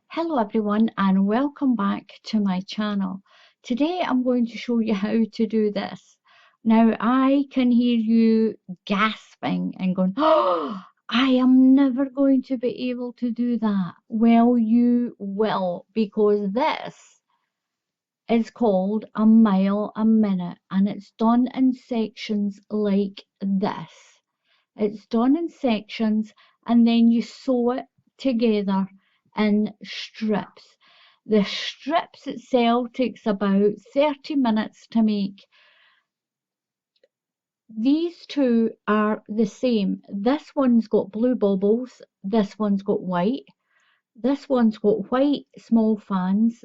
Hello everyone and welcome back to my channel. Today I'm going to show you how to do this. Now I can hear you gasping and going, oh, I am never going to be able to do that. Well, you will, because this is called a mile a minute and it's done in sections like this. It's done in sections and then you sew it together in strips. The strips itself takes about 30 minutes to make. These two are the same. This one's got blue baubles, this one's got white. This one's got white small fans,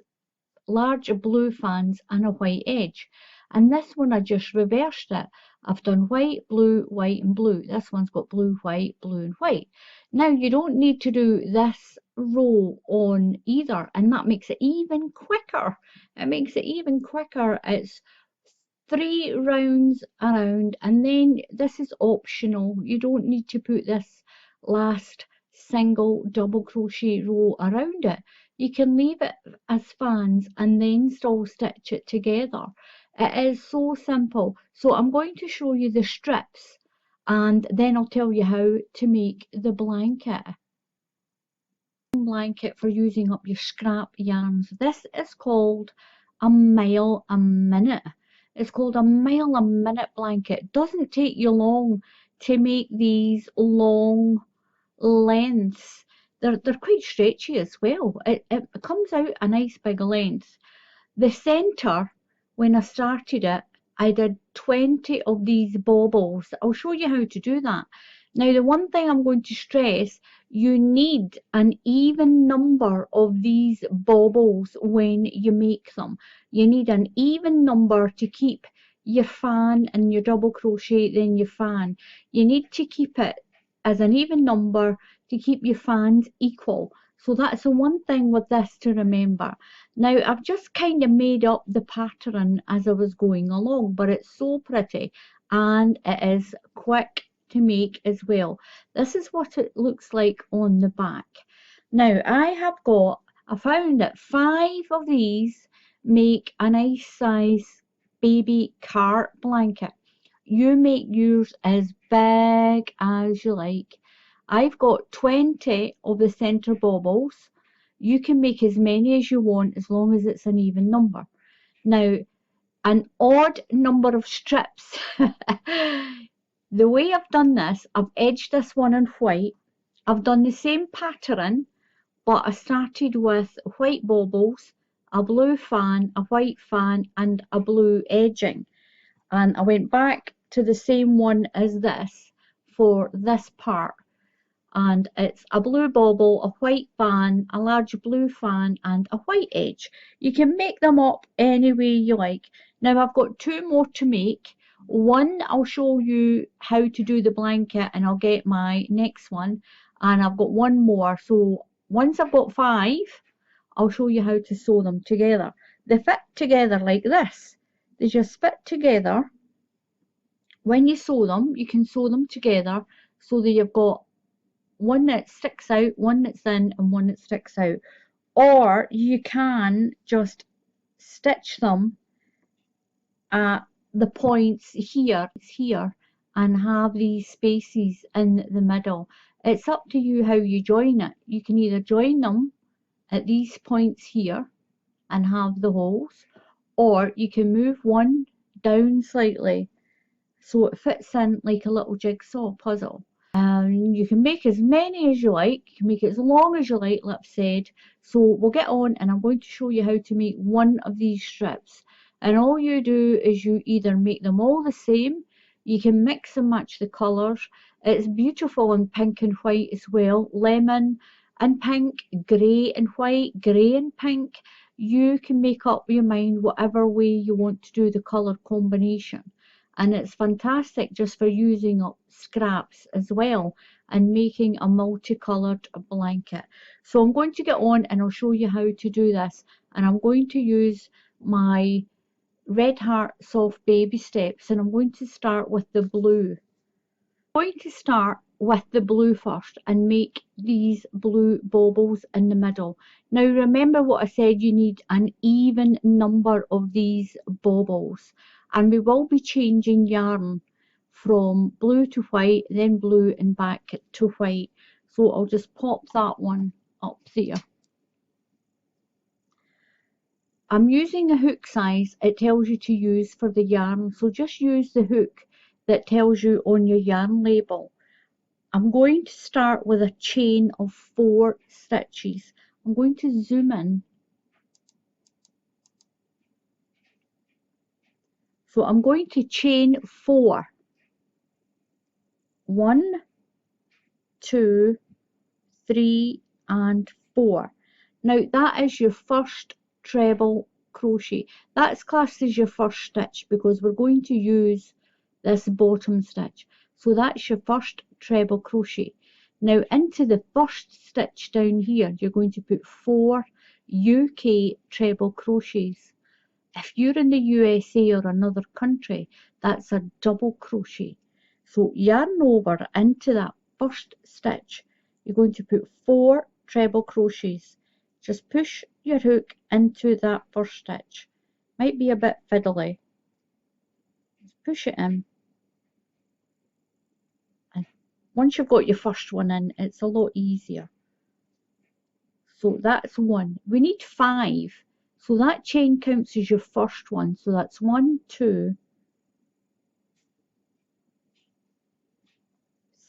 large blue fans and a white edge. And this one I just reversed it. I've done white, white and blue. This one's got blue, white, blue and white. Now you don't need to do this row on either, and that makes it even quicker. It makes it even quicker. It's 3 rounds around, and then this is optional. You don't need to put this last single double crochet row around it. You can leave it as fans and then still stitch it together. It is so simple. So I'm going to show you the strips and then I'll tell you how to make the blanket. Blanket for using up your scrap yarns. This is called a mile a minute. It's called a mile a minute blanket. It doesn't take you long to make these long lengths. They're quite stretchy as well. It comes out a nice big length. The centre, when I started it, I did 20 of these baubles. I'll show you how to do that. Now the one thing I'm going to stress, you need an even number of these baubles when you make them. You need an even number to keep your fan and your double crochet, then your fan. You need to keep it as an even number to keep your fans equal. So that's the one thing with this to remember. Now I've just kind of made up the pattern as I was going along, but it's so pretty and it is quick to make as well. This is what it looks like on the back. Now I found that 5 of these make a nice size baby cart blanket. You make yours as big as you like. I've got 20 of the centre baubles. You can make as many as you want as long as it's an even number. Now, an odd number of strips. The way I've done this, I've edged this one in white. I've done the same pattern, but I started with white baubles, a blue fan, a white fan, and a blue edging. And I went back to the same one as this for this part. And it's a blue bauble, a white fan, a large blue fan and a white edge. You can make them up any way you like. Now I've got 2 more to make. One I'll show you how to do the blanket and I'll get my next one, and I've got 1 more. So once I've got 5, I'll show you how to sew them together. They fit together like this. They just fit together. When you sew them, you can sew them together so that you've got one that sticks out, one that's in and one that sticks out. Or you can just stitch them at the points here and have these spaces in the middle. It's up to you how you join it. You can either join them at these points here and have the holes, or you can move one down slightly so it fits in like a little jigsaw puzzle. You can make as many as you like. You can make it as long as you like I've said. So we'll get on and I'm going to show you how to make one of these strips. And all you do is you either make them all the same, you can mix and match the colours. It's beautiful in pink and white as well, lemon and pink, grey and white, grey and pink. You can make up your mind whatever way you want to do the colour combination. And it's fantastic just for using up scraps as well and making a multicoloured blanket. So I'm going to get on and I'll show you how to do this, and I'm going to use my Red Heart Soft Baby Steps, and I'm going to start with the blue. I'm going to start with the blue first and make these blue baubles in the middle. Now remember what I said, you need an even number of these baubles, and we will be changing yarn from blue to white, then blue and back to white. So I'll just pop that one up there. I'm using the hook size it tells you to use for the yarn, so just use the hook that tells you on your yarn label. I'm going to start with a chain of 4 stitches. I'm going to zoom in. So I'm going to chain 4. 1, 2, 3 and 4. Now that is your first treble crochet. That's classed as your first stitch because we're going to use this bottom stitch. So that's your first treble crochet. Now into the first stitch down here, you're going to put 4 UK treble crochets. If you're in the USA or another country, that's a double crochet. So yarn over into that first stitch, you're going to put 4 treble crochets. Just push your hook into that first stitch. Might be a bit fiddly. Just push it in. And once you've got your first one in, it's a lot easier. So that's 1. We need 5. So that chain counts as your first one. So that's 1, 2,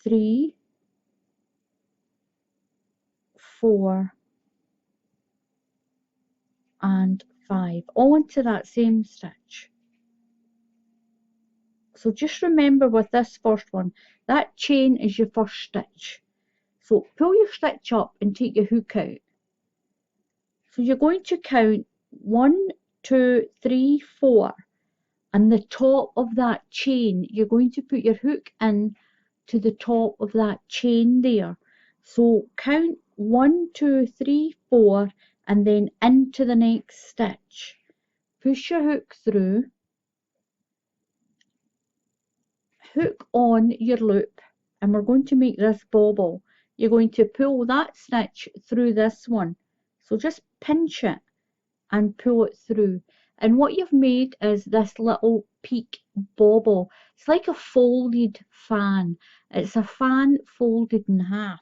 3, 4 and 5, all into that same stitch. So just remember with this first one, that chain is your first stitch. So pull your stitch up and take your hook out. So you're going to count 1, 2, 3, 4, and the top of that chain, you're going to put your hook in to the top of that chain there. So count 1, 2, 3, 4 and then into the next stitch. Push your hook through, hook on your loop, and we're going to make this bauble. You're going to pull that stitch through this one. So just pinch it and pull it through. And what you've made is this little peak bauble. It's like a folded fan. It's a fan folded in half.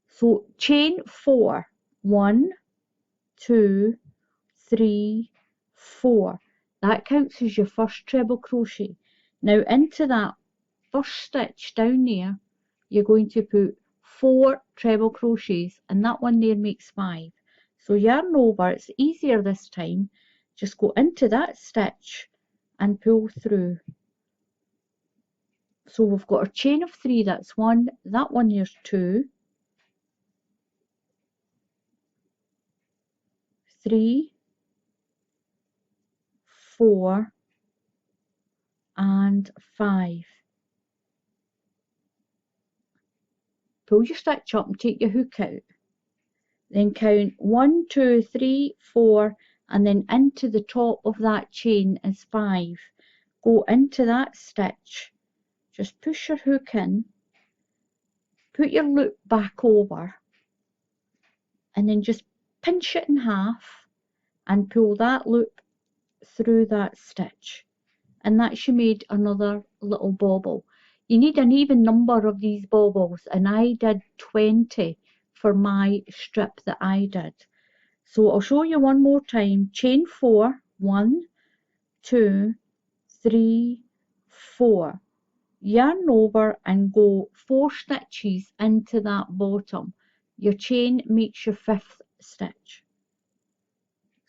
So chain 4. 1, 2, 3, 4. That counts as your first treble crochet. Now into that first stitch down there, you're going to put 4 treble crochets, and that one there makes 5. So yarn over, it's easier this time. Just go into that stitch and pull through. So we've got a chain of 3, that's 1, that one there's 2, 3, 4 and 5. Pull your stitch up and take your hook out. Then count 1, 2, 3, 4 and then into the top of that chain is 5. Go into that stitch, just push your hook in, put your loop back over and then just pinch it in half and pull that loop through that stitch, and that's you made another little bauble. You need an even number of these baubles, and I did 20 for my strip that I did. So I'll show you one more time. Chain 4, 1, 2, 3, 4. Yarn over and go 4 stitches into that bottom. Your chain makes your 5th stitch.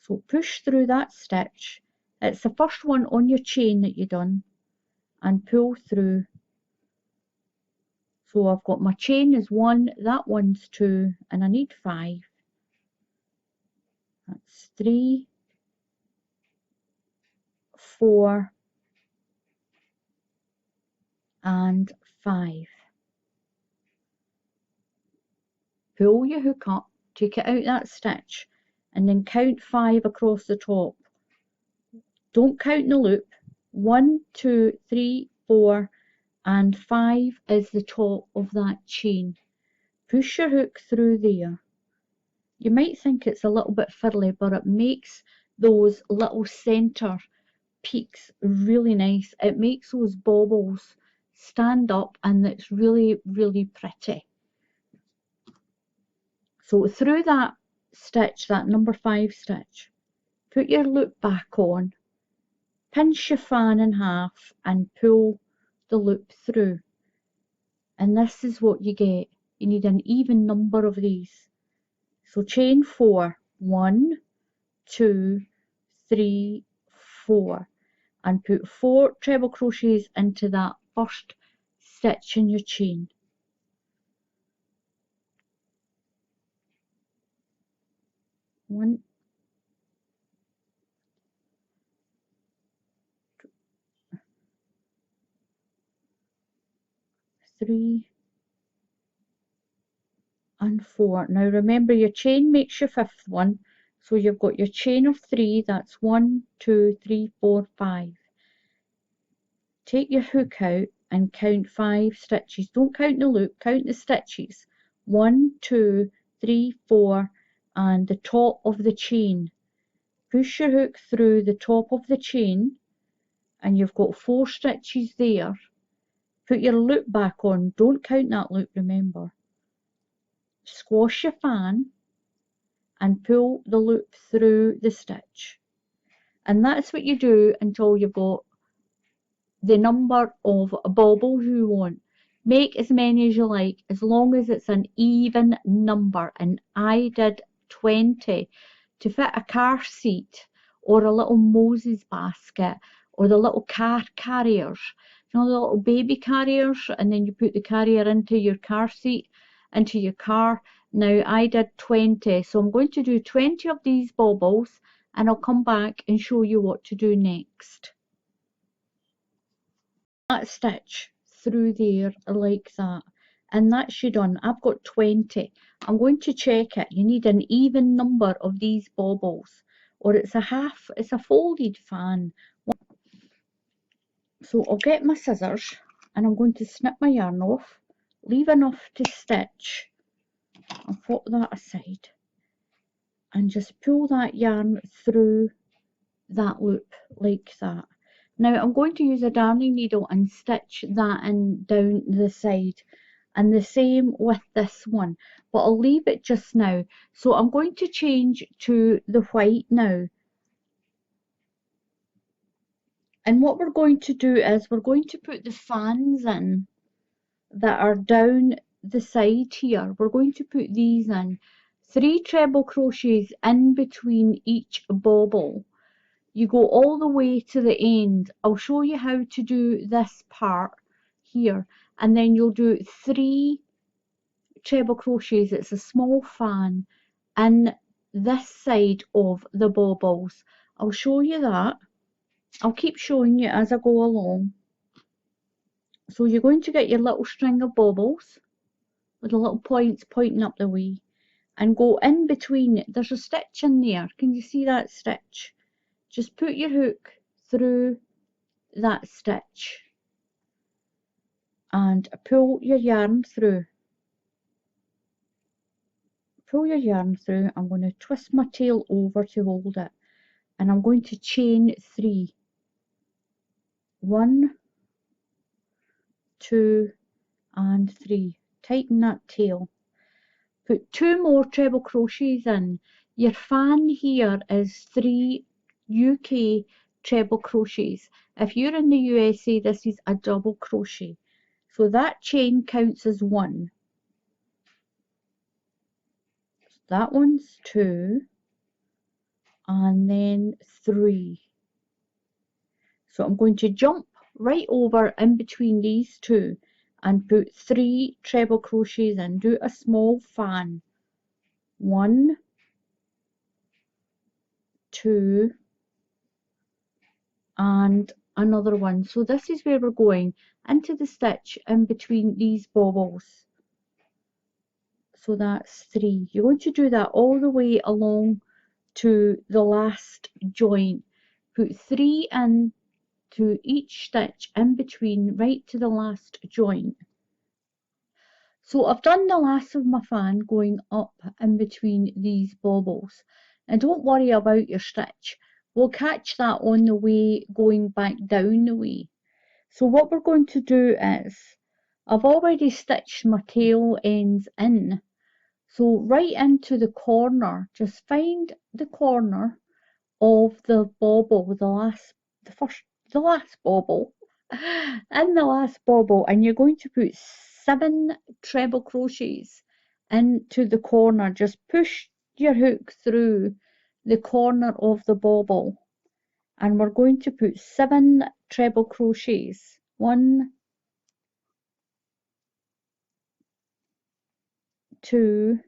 So push through that stitch. It's the first one on your chain that you've done, and pull through. So I've got my chain is 1, that one's 2, and I need 5. That's 3, 4 and 5. Pull your hook up, take it out that stitch, and then count 5 across the top. Don't count the loop. 1, 2, 3, 4 and 5 is the top of that chain. Push your hook through there. You might think it's a little bit fiddly, but it makes those little center peaks really nice. It makes those baubles stand up, and it's really, really pretty. So through that stitch, that number 5 stitch, put your loop back on, pinch your fan in half and pull the loop through. And this is what you get. You need an even number of these. So chain 4, 1, 2, 3, 4, and put 4 treble crochets into that first stitch in your chain. One, 3, and 4. Now remember, your chain makes your 5th one, so you've got your chain of 3. That's 1, 2, 3, 4, 5. Take your hook out and count 5 stitches. Don't count the loop, count the stitches. 1, 2, 3, 4, and the top of the chain. Push your hook through the top of the chain, and you've got 4 stitches there. Put your loop back on. Don't count that loop, remember. Squash your fan and pull the loop through the stitch. And that's what you do until you've got the number of baubles you want. Make as many as you like, as long as it's an even number. And I did 20 to fit a car seat or a little Moses basket or the little car carriers. You know, the little baby carriers, and then you put the carrier into your car seat, into your car. Now I did 20, so I'm going to do 20 of these baubles, and I'll come back and show you what to do next. That stitch through there like that, and that's you done. I've got 20. I'm going to check it. You need an even number of these baubles, or it's a folded fan. So I'll get my scissors and I'm going to snip my yarn off, leave enough to stitch. I'll put that aside and just pull that yarn through that loop like that. Now I'm going to use a darning needle and stitch that in down the side, and the same with this one, but I'll leave it just now. So I'm going to change to the white now, and what we're going to do is we're going to put the fans in that are down the side here. We're going to put these in. 3 treble crochets in between each bauble. You go all the way to the end. I'll show you how to do this part here, and then you'll do 3 treble crochets. It's a small fan in this side of the baubles. I'll show you that. I'll keep showing you as I go along. So you're going to get your little string of baubles with the little points pointing up the way, and go in between. There's a stitch in there. Can you see that stitch? Just put your hook through that stitch and pull your yarn through. Pull your yarn through. I'm going to twist my tail over to hold it, and I'm going to chain 3. 1, 2, and 3. Tighten that tail. Put 2 more treble crochets in. Your fan here is 3 UK treble crochets. If you're in the USA, this is a double crochet. So that chain counts as 1. That one's 2, and then 3. So I'm going to jump right over in between these 2 and put 3 treble crochets in. Do a small fan. 1, 2, and another one. So this is where we're going, into the stitch in between these baubles. So that's 3. You're going to do that all the way along to the last joint. Put 3 in through each stitch in between right to the last joint. So I've done the last of my fan going up in between these bobbles, and don't worry about your stitch, we'll catch that on the way going back down the way. So what we're going to do is, I've already stitched my tail ends in, so right into the corner, just find the corner of the bobble, the last bobble, in the last bobble, and you're going to put 7 treble crochets into the corner. Just push your hook through the corner of the bobble, and we're going to put 7 treble crochets. 1, 2,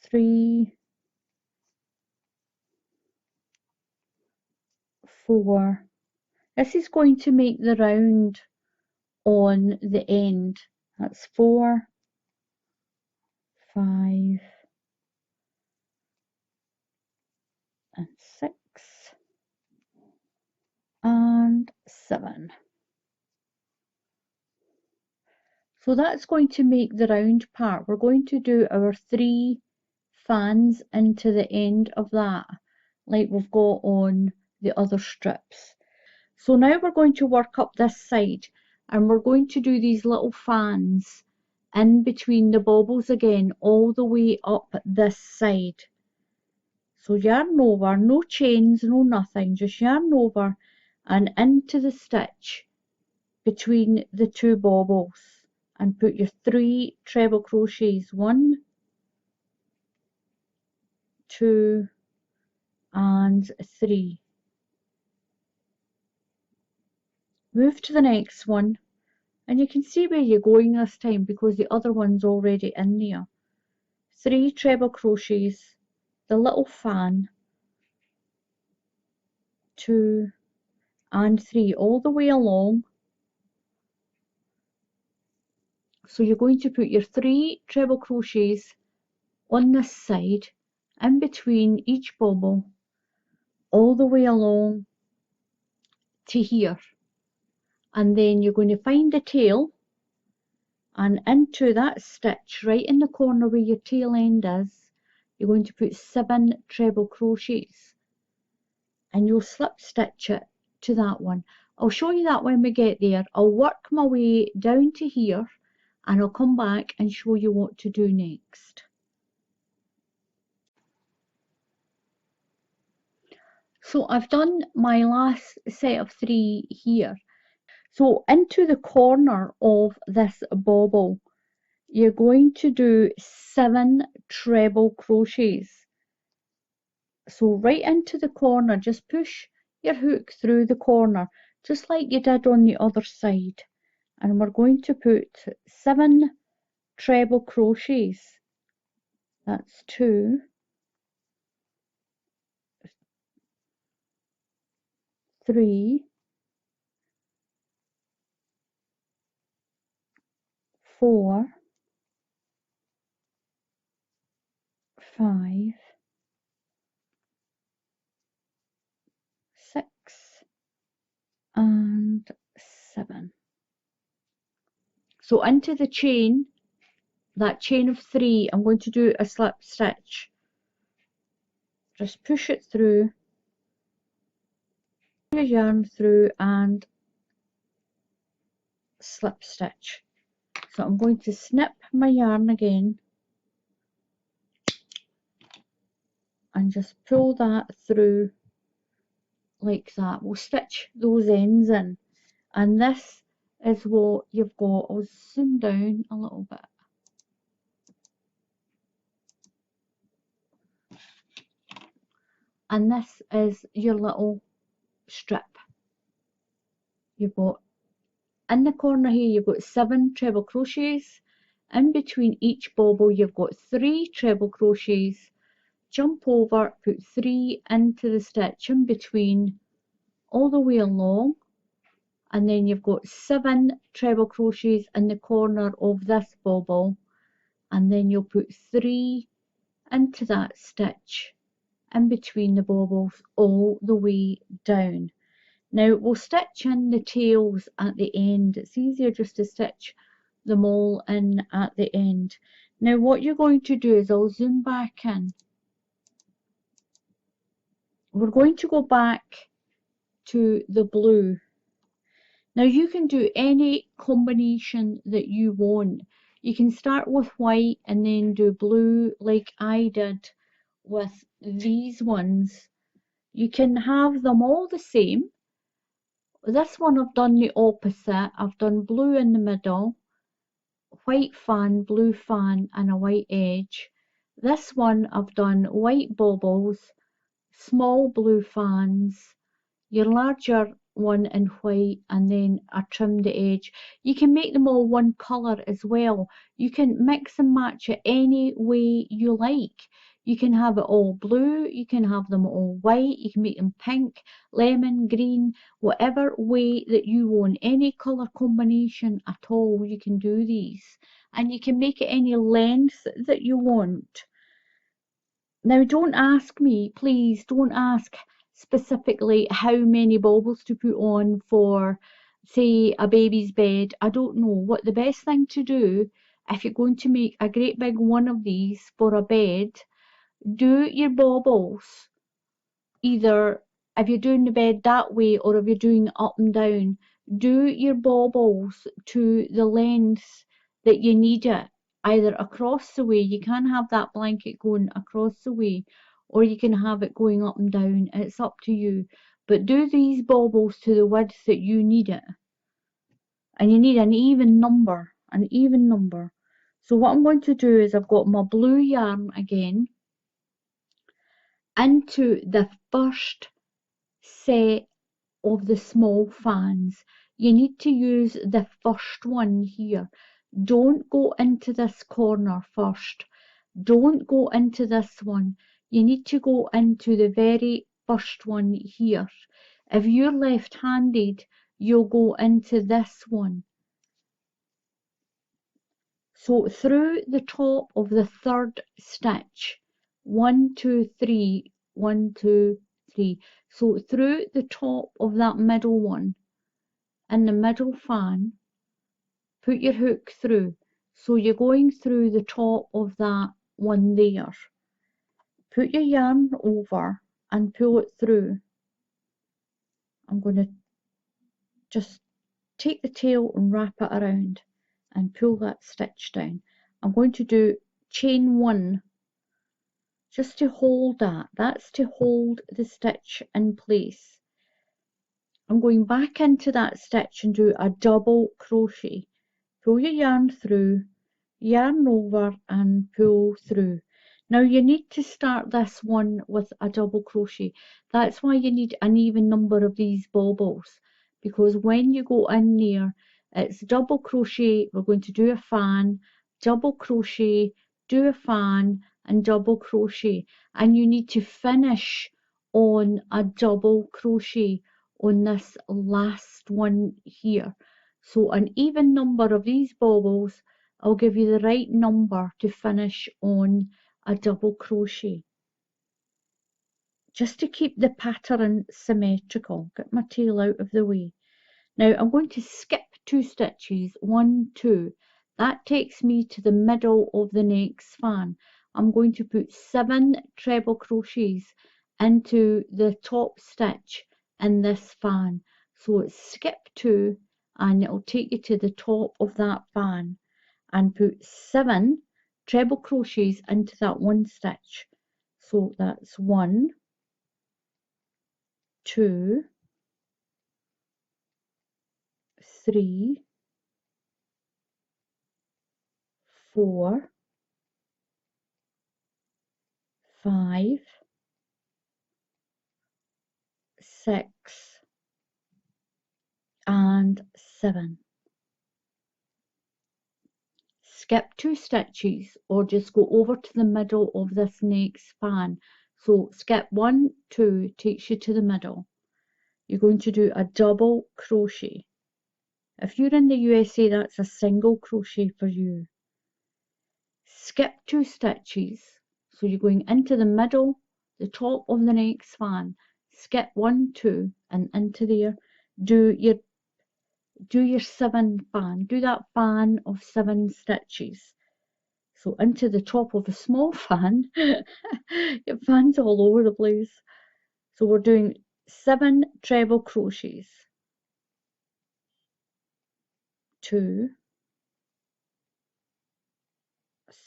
3, 4. This is going to make the round on the end. That's 4, 5, and 6, and 7. So that's going to make the round part. We're going to do our 3 fans into the end of that, like we've got on the other strips. So now we're going to work up this side, and we're going to do these little fans in between the bobbles again, all the way up this side. So yarn over, no chains, no nothing, just yarn over and into the stitch between the 2 bobbles, and put your 3 treble crochets, 1, 2, and 3. Move to the next one, and you can see where you're going this time because the other one's already in there. 3 treble crochets, the little fan, 2 and 3 all the way along. So you're going to put your 3 treble crochets on this side in between each bobble all the way along to here, and then you're going to find the tail, and into that stitch right in the corner where your tail end is, you're going to put 7 treble crochets, and you'll slip stitch it to that one. I'll show you that when we get there. I'll work my way down to here, and I'll come back and show you what to do next. So I've done my last set of 3 here. So into the corner of this bobble, you're going to do 7 treble crochets. So right into the corner, just push your hook through the corner, just like you did on the other side. And we're going to put 7 treble crochets. That's 2, 3, 4, 5, 6, and 7. So into the chain, that chain of 3, I'm going to do a slip stitch. Just push it through, your yarn through, and slip stitch. So I'm going to snip my yarn again and just pull that through like that. We'll stitch those ends in, and this is what you've got. I'll zoom down a little bit. And this is your little strip. You've got in the corner here, you've got 7 treble crochets. In between each bobble, you've got 3 treble crochets. Jump over, put 3 into the stitch in between all the way along, and then you've got 7 treble crochets in the corner of this bobble, and then you'll put 3 into that stitch in between the baubles all the way down. Now we'll stitch in the tails at the end. It's easier just to stitch them all in at the end. Now what you're going to do is, I'll zoom back in. We're going to go back to the blue. Now you can do any combination that you want. You can start with white and then do blue like I did with these ones. You can have them all the same. This one I've done the opposite. I've done blue in the middle, white fan, blue fan and a white edge. This one I've done white baubles, small blue fans, your larger one in white, and then I trimmed the edge. You can make them all one colour as well. You can mix and match it any way you like. You can have it all blue, you can have them all white, you can make them pink, lemon, green, whatever way that you want. Any colour combination at all, you can do these. And you can make it any length that you want. Now don't ask me, please don't ask specifically how many baubles to put on for, say, a baby's bed. I don't know. What the best thing to do, if you're going to make a great big one of these for a bed, do your baubles either, if you're doing the bed that way or if you're doing it up and down, do your baubles to the length that you need it, either across the way. You can have that blanket going across the way, or you can have it going up and down. It's up to you, but do these baubles to the width that you need it, and you need an even number, So what I'm going to do is, I've got my blue yarn again into the first set of the small fans. You need to use the first one here. Don't go into this corner first. Don't go into this one. You need to go into the very first one here. If you're left-handed, you'll go into this one. So through the top of the third stitch, 1, 2, 3, 1, 2, 3. So through the top of that middle one, in the middle fan, put your hook through. So you're going through the top of that one there. Put your yarn over and pull it through. I'm going to just take the tail and wrap it around and pull that stitch down. I'm going to do chain 1 just to hold that. That's to hold the stitch in place. I'm going back into that stitch and do a double crochet. Pull your yarn through, yarn over and pull through. Now you need to start this one with a double crochet. That's why you need an even number of these baubles, because when you go in there, it's double crochet, we're going to do a fan, double crochet, do a fan and double crochet, and you need to finish on a double crochet on this last one here. So an even number of these baubles, I'll give you the right number to finish on a double crochet, just to keep the pattern symmetrical. Get my tail out of the way. Now I'm going to skip 2 stitches, 1, 2. That takes me to the middle of the next fan. I'm going to put 7 treble crochets into the top stitch in this fan. So it's skip 2 and it'll take you to the top of that fan, and put 7 treble crochets into that one stitch. So that's 1, 2, 3, 4, 5, 6 and 7. Skip 2 stitches or just go over to the middle of this next fan. So skip 1, 2 takes you to the middle. You're going to do a double crochet. If you're in the USA, that's a single crochet for you. Skip 2 stitches. So you're going into the middle, the top of the next fan, skip 1, 2 and into there, do your 7 fan, do that fan of 7 stitches. So into the top of a small fan, your fan's all over the place. So we're doing 7 treble crochets, 2,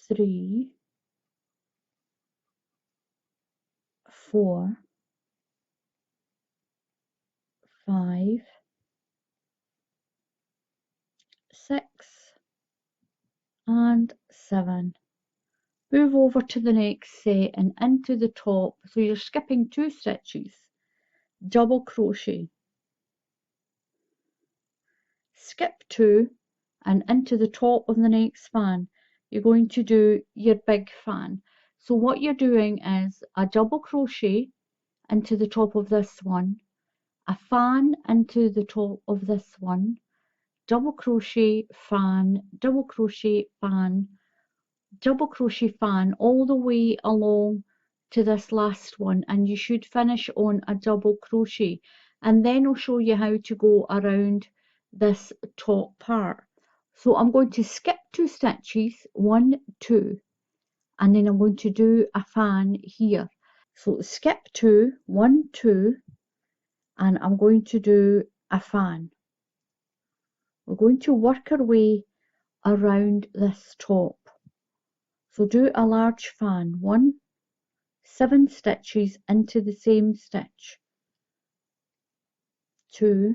3, 4, 5, 6 and 7. Move over to the next set and into the top, so you're skipping 2 stitches, double crochet, skip 2 and into the top of the next fan you're going to do your big fan. So what you're doing is a double crochet into the top of this one, a fan into the top of this one, double crochet, fan, double crochet, fan, double crochet, fan, all the way along to this last one, and you should finish on a double crochet, and then I'll show you how to go around this top part. So I'm going to skip 2 stitches, 1, 2, and then I'm going to do a fan here. So skip 2, 1, 2, and I'm going to do a fan. We're going to work our way around this top. So do a large fan, 1, 7 stitches into the same stitch, 2,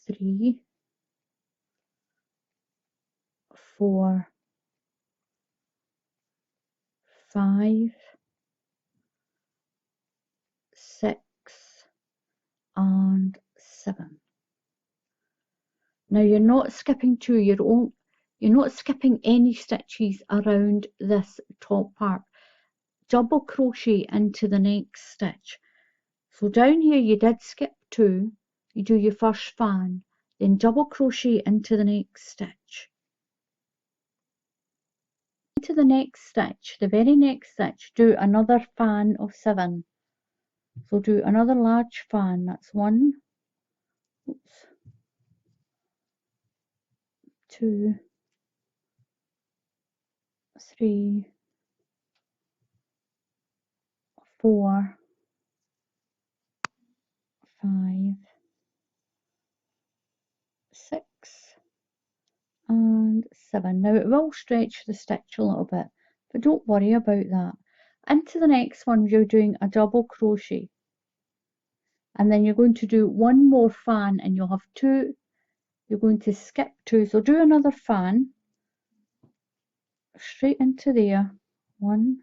3, 4, 5, 6 and 7. Now you're not skipping 2, you're not skipping any stitches around this top part. Double crochet into the next stitch. So down here you did skip 2, you do your first fan, then double crochet into the next stitch. Into the next stitch, the very next stitch, do another fan of 7. So do another large fan, that's 1, 2, 3, 4, 5, 6 and 7. Now it will stretch the stitch a little bit, but don't worry about that. Into the next one you're doing a double crochet, and then you're going to do one more fan and you'll have 2. You're going to skip 2, so do another fan straight into there, 1,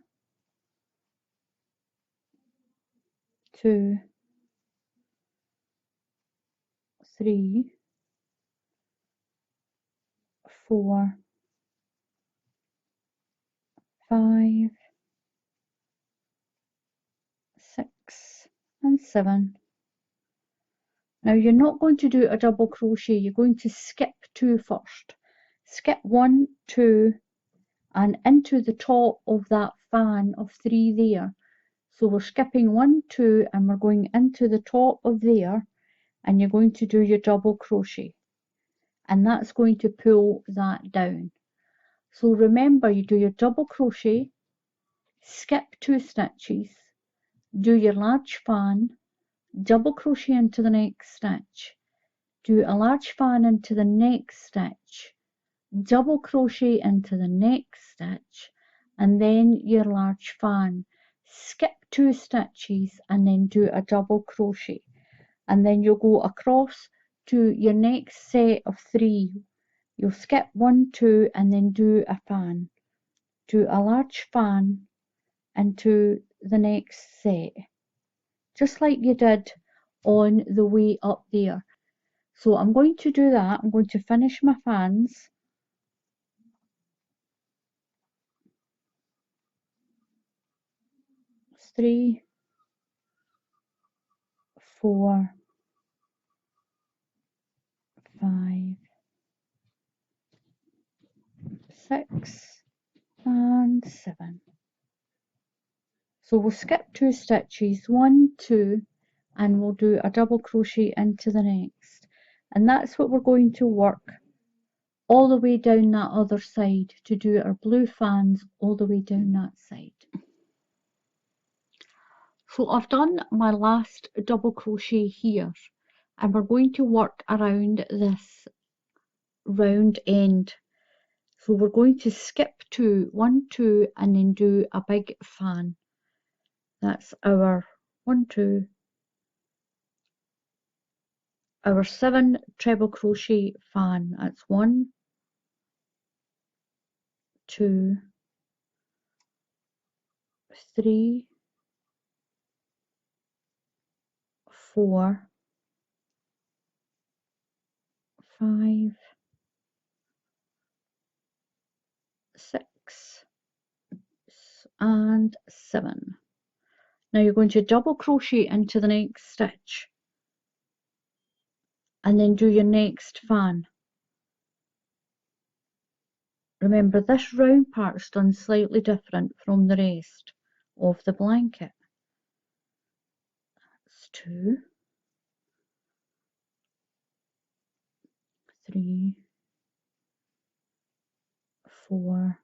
2, 3, 4, 5, 6 and 7. Now you're not going to do a double crochet, you're going to skip 2 first. Skip 1, 2 and into the top of that fan of 3 there. So we're skipping 1, 2 and we're going into the top of there, and you're going to do your double crochet, and that's going to pull that down. So remember, you do your double crochet, skip 2 stitches, do your large fan, double crochet into the next stitch, do a large fan into the next stitch, double crochet into the next stitch, and then your large fan, skip 2 stitches and then do a double crochet, and then you'll go across to your next set of 3. You'll skip 1, 2 and then do a fan, do a large fan into the next set, just like you did on the way up there. So I'm going to do that. I'm going to finish my fans. It's 3, 4, 5, 6 and 7. So we'll skip 2 stitches, 1, 2, and we'll do a double crochet into the next. And that's what we're going to work all the way down that other side to do our blue fans all the way down that side. So I've done my last double crochet here, and we're going to work around this round end. So we're going to skip 2, 1, 2, and then do a big fan. That's our 1, 2, our 7 treble crochet fan. That's 1, 2, 3, 4, 5, 6, and 7. Now you're going to double crochet into the next stitch and then do your next fan. Remember, this round part is done slightly different from the rest of the blanket. That's 2, 3, 4,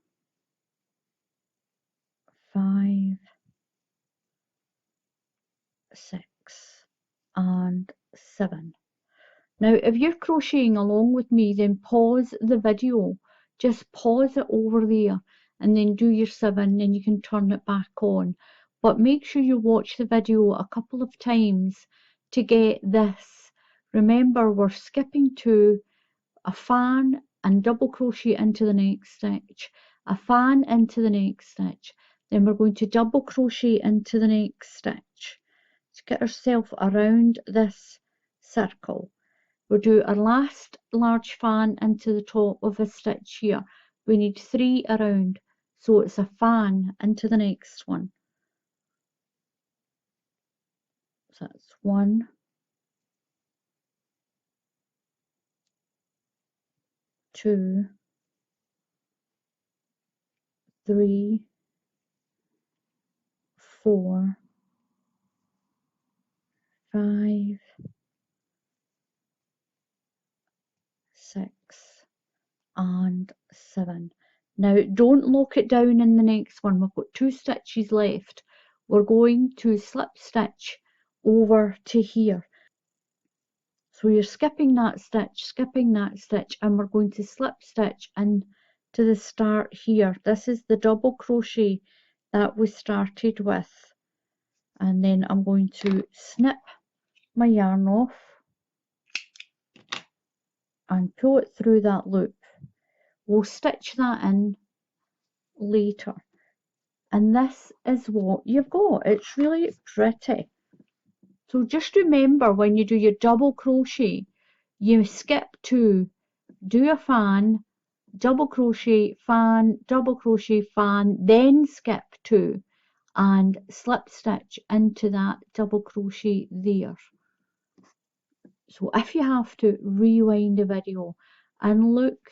5, 6, and 7. Now, if you're crocheting along with me, then pause the video. Just pause it over there and then do your 7, then you can turn it back on. But make sure you watch the video a couple of times to get this. Remember, we're skipping to a fan and double crochet into the next stitch, a fan into the next stitch, then we're going to double crochet into the next stitch to get ourselves around this circle. We'll do our last large fan into the top of a stitch here. We need 3 around, so it's a fan into the next one. So that's 1, 2, 3, 4, 5, 6, and 7. Now don't lock it down in the next one. We've got 2 stitches left. We're going to slip stitch over to here. So you're skipping that stitch, and we're going to slip stitch in to the start here. This is the double crochet that we started with. And then I'm going to snip my yarn off and pull it through that loop. We'll stitch that in later. And this is what you've got. It's really pretty. So just remember, when you do your double crochet, you skip 2, do a fan, double crochet, fan, double crochet, fan, then skip 2 and slip stitch into that double crochet there. So if you have to, rewind the video and look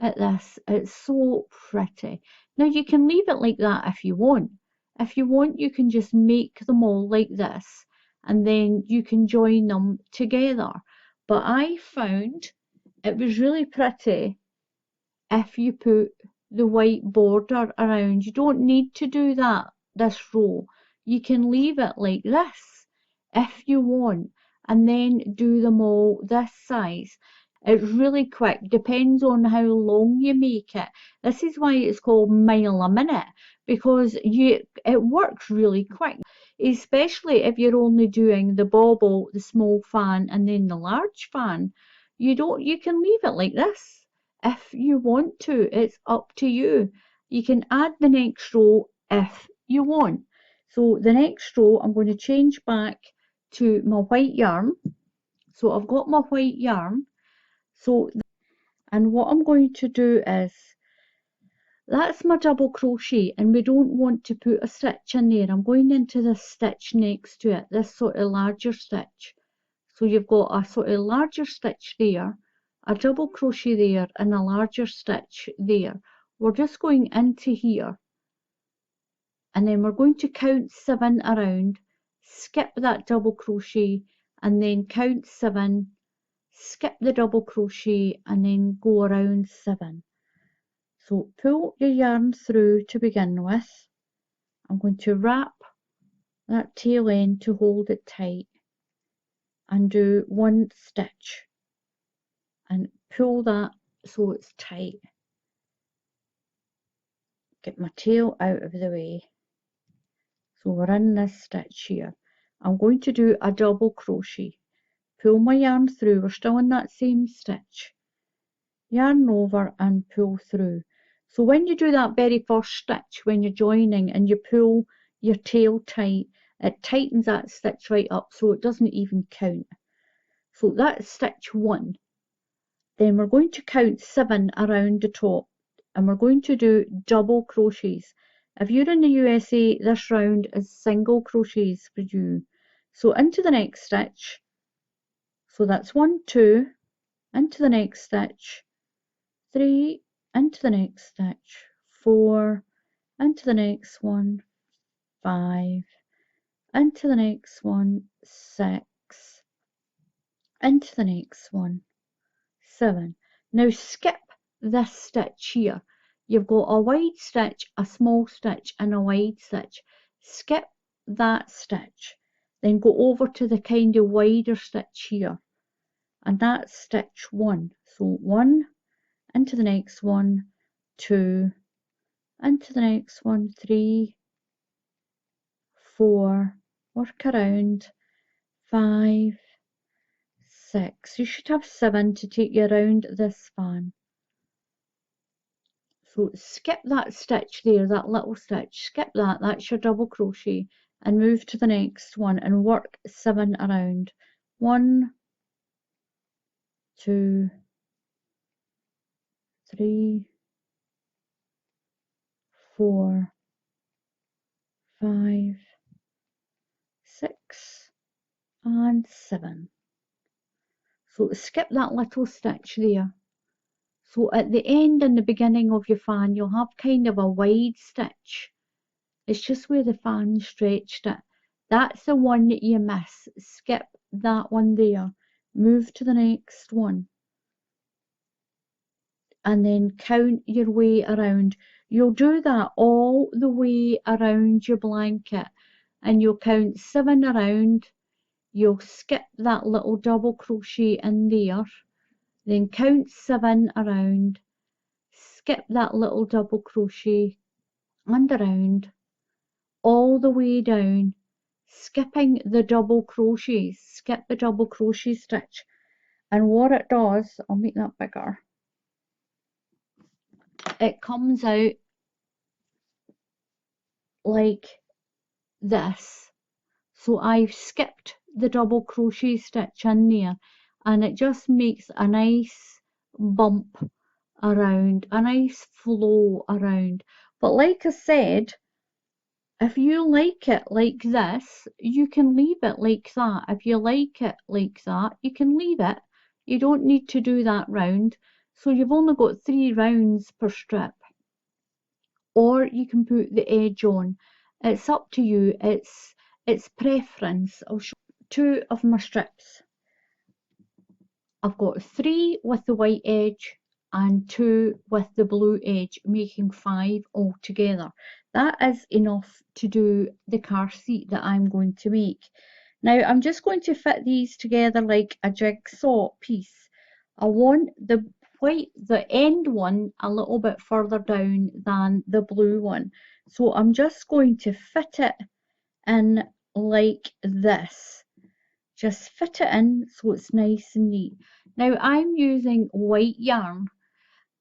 at this. It's so pretty. Now you can leave it like that if you want. If you want, you can just make them all like this and then you can join them together. But I found it was really pretty if you put the white border around. You don't need to do that, this row. You can leave it like this if you want and then do them all this size. It's really quick, depends on how long you make it. This is why it's called mile a minute, because it works really quick, especially if you're only doing the bobble, the small fan and then the large fan. You can leave it like this if you want to. It's up to you. You can add the next row if you want. So the next row, I'm going to change back to my white yarn. So I've got my white yarn. And what I'm going to do is, that's my double crochet and we don't want to put a stitch in there. I'm going into this stitch next to it, this sort of larger stitch. So you've got a sort of larger stitch there, a double crochet there and a larger stitch there. We're just going into here and then we're going to count 7 around, skip that double crochet, and then count 7, skip the double crochet, and then go around 7. So pull your yarn through to begin with. I'm going to wrap that tail end to hold it tight and do 1 stitch and pull that so it's tight. Get my tail out of the way. So we're in this stitch here. I'm going to do a double crochet. Pull my yarn through, we're still in that same stitch. Yarn over and pull through. So when you do that very first stitch, when you're joining and you pull your tail tight, it tightens that stitch right up so it doesn't even count. So that's stitch 1. Then we're going to count 7 around the top and we're going to do double crochets. If you're in the USA, this round is single crochets for you. So into the next stitch, so that's 1, 2, into the next stitch, 3, into the next stitch, 4, into the next one, 5, into the next one, 6, into the next one, 7. Now skip this stitch here. You've got a wide stitch, a small stitch and a wide stitch. Skip that stitch, then go over to the kind of wider stitch here, and that's stitch 1. So 1, into the next one, 2, into the next one, 3, 4, work around, 5, 6. You should have 7 to take you around this span. So skip that stitch there, that little stitch, skip that, that's your double crochet, and move to the next one and work 7 around. 1, 2, 3, 4, 5, 6, and 7. So skip that little stitch there. So at the end and the beginning of your fan, you'll have kind of a wide stitch. It's just where the fan stretched it. That's the one that you miss. Skip that one there. Move to the next one. And then count your way around. You'll do that all the way around your blanket. And you'll count 7 around. You'll skip that little double crochet in there. Then count 7 around, skip that little double crochet and around, all the way down, skipping the double crochets, skip the double crochet stitch. And what it does, I'll make that bigger, it comes out like this. So I've skipped the double crochet stitch in there, and it just makes a nice bump around, a nice flow around. But like I said, if you like it like this, you can leave it like that. If you like it like that, you can leave it. You don't need to do that round. So you've only got 3 rounds per strip. Or you can put the edge on. It's up to you. It's preference. I'll show 2 of my strips. I've got 3 with the white edge and 2 with the blue edge, making 5 altogether. That is enough to do the car seat that I'm going to make. Now I'm just going to fit these together like a jigsaw piece. I want the end one a little bit further down than the blue one. So I'm just going to fit it in like this. Just fit it in so it's nice and neat. Now I'm using white yarn.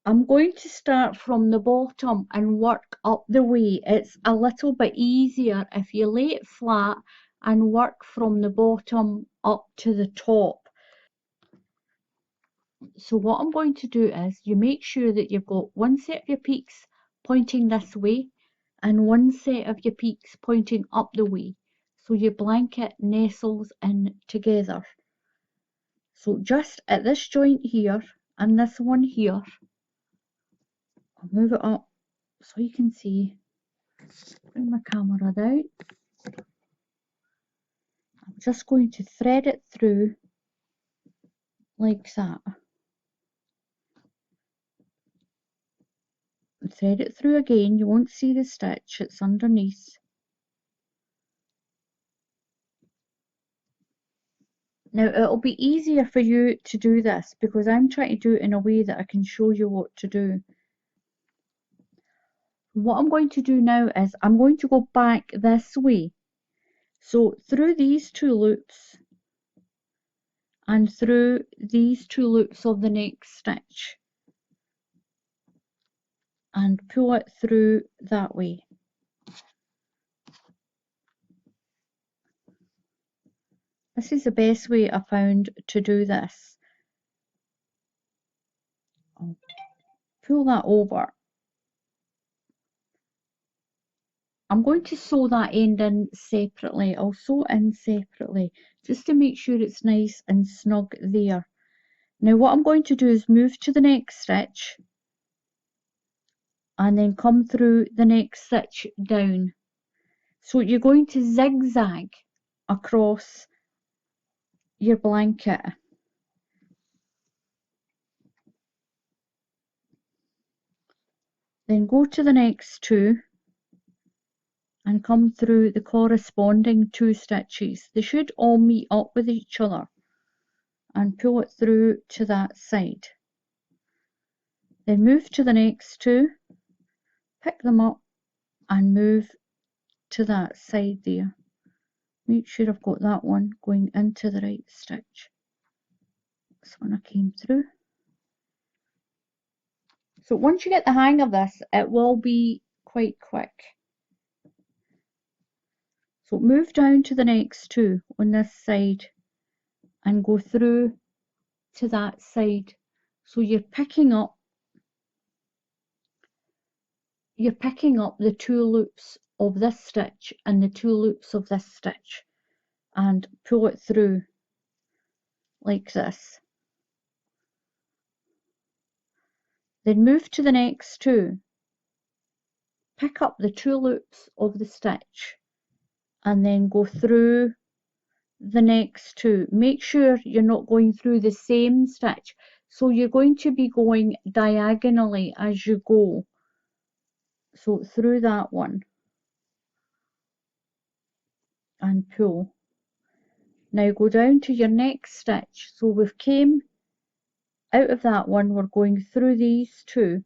I'm going to start from the bottom and work up the way. It's a little bit easier if you lay it flat and work from the bottom up to the top. So what I'm going to do is you make sure that you've got one set of your peaks pointing this way and one set of your peaks pointing up the way. So your blanket nestles in together. So just at this joint here and this one here, I'll move it up so you can see. Bring my camera down. I'm just going to thread it through like that. And thread it through again. You won't see the stitch, it's underneath. Now it'll be easier for you to do this because I'm trying to do it in a way that I can show you what to do. What I'm going to do now is I'm going to go back this way. So through these two loops and through these two loops of the next stitch and pull it through that way. This is the best way I found to do this. I'll pull that over. I'm going to sew that end in separately. I'll sew in separately just to make sure it's nice and snug there. Now what I'm going to do is move to the next stitch and then come through the next stitch down. So you're going to zigzag across your blanket. Then go to the next two and come through the corresponding two stitches. They should all meet up with each other and pull it through to that side. Then move to the next two, pick them up and move to that side there. Make sure I've got that one going into the right stitch. This one I came through. So once you get the hang of this, it will be quite quick. So move down to the next two on this side and go through to that side. So you're picking up the two loops of this stitch and the two loops of this stitch and pull it through like this. Then move to the next two, pick up the two loops of the stitch and then go through the next two. Make sure you're not going through the same stitch. So you're going to be going diagonally as you go. So through that one and pull. Now go down to your next stitch. So we've came out of that one, we're going through these two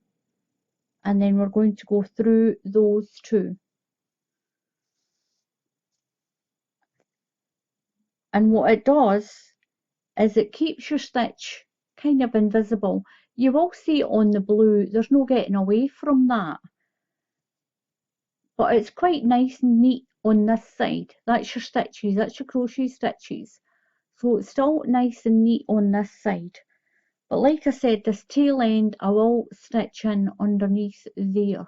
and then we're going to go through those two. And what it does is it keeps your stitch kind of invisible. You will see it on the blue, there's no getting away from that. But it's quite nice and neat on this side. That's your stitches, that's your crochet stitches. So it's still nice and neat on this side. But like I said, this tail end I will stitch in underneath there.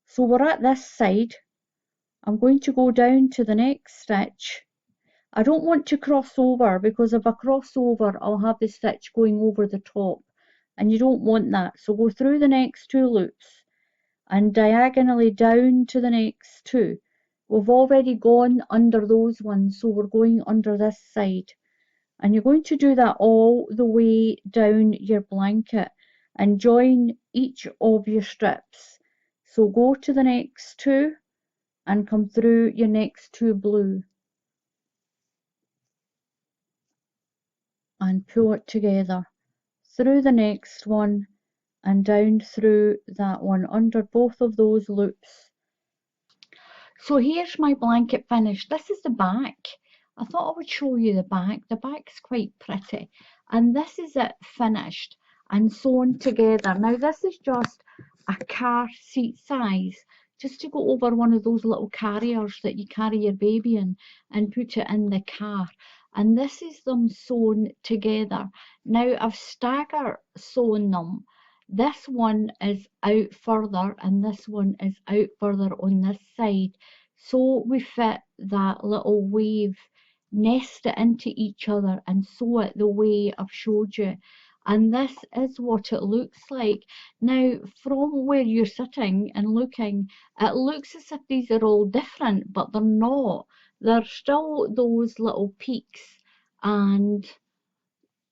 So we're at this side. I'm going to go down to the next stitch. I don't want to cross over because if I cross over I'll have the stitch going over the top and you don't want that. So go through the next two loops and diagonally down to the next two. We've already gone under those ones, so we're going under this side. And you're going to do that all the way down your blanket and join each of your strips. So go to the next two and come through your next two blue and pull it together through the next one and down through that one under both of those loops. So here's my blanket finished. This is the back. I thought I would show you the back. The back's quite pretty. And this is it finished and sewn together. Now this is just a car seat size, just to go over one of those little carriers that you carry your baby in and put it in the car. And this is them sewn together. Now I've stagger sewn them. This one is out further and this one is out further on this side. So we fit that little wave, nest it into each other and sew it the way I've showed you. and this is what it looks like. Now, from where you're sitting and looking, it looks as if these are all different, but they're not. They're still those little peaks and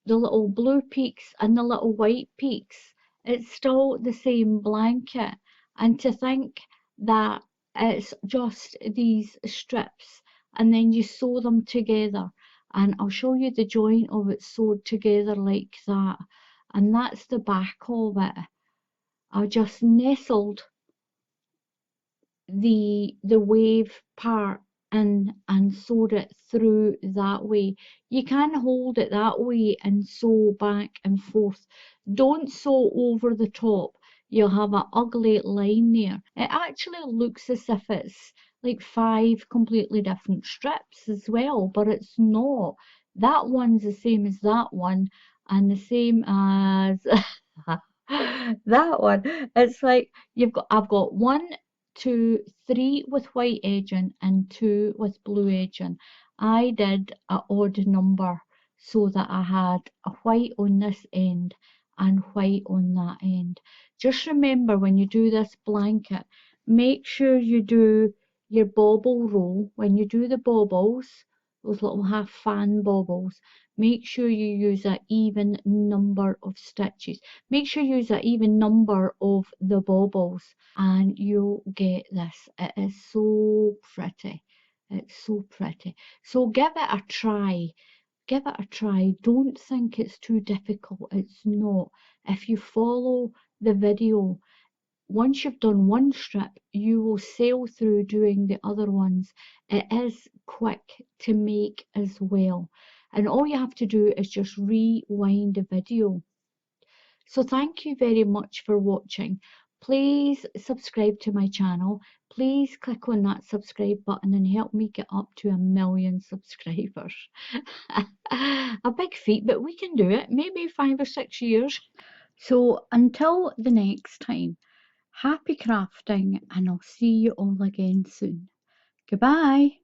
the little blue peaks and the little white peaks. It's still the same blanket. And to think that it's just these strips and then you sew them together. And I'll show you the joint of it sewed together like that. And that's the back of it. I just nestled the wave part in and sewed it through that way. You can hold it that way and sew back and forth. Don't sew over the top. You'll have an ugly line there. It actually looks as if it's like 5 completely different strips as well, but it's not. That one's the same as that one and the same as that one. It's like I've got 1, 2, 3 with white edging and 2 with blue edging. I did an odd number so that I had a white on this end and white on that end. Just remember when you do this blanket, make sure you do your bobble roll. When you do the bobbles, those little half fan bobbles, make sure you use an even number of stitches. Make sure you use an even number of the bobbles and you'll get this. It is so pretty. It's so pretty. So give it a try. Give it a try. Don't think it's too difficult. It's not. If you follow the video, once you've done one strip, you will sail through doing the other ones. It is quick to make as well. And all you have to do is just rewind the video. So thank you very much for watching. Please subscribe to my channel. Please click on that subscribe button and help me get up to 1,000,000 subscribers. A big feat, but we can do it. Maybe 5 or 6 years. So until the next time, happy crafting and I'll see you all again soon. Goodbye.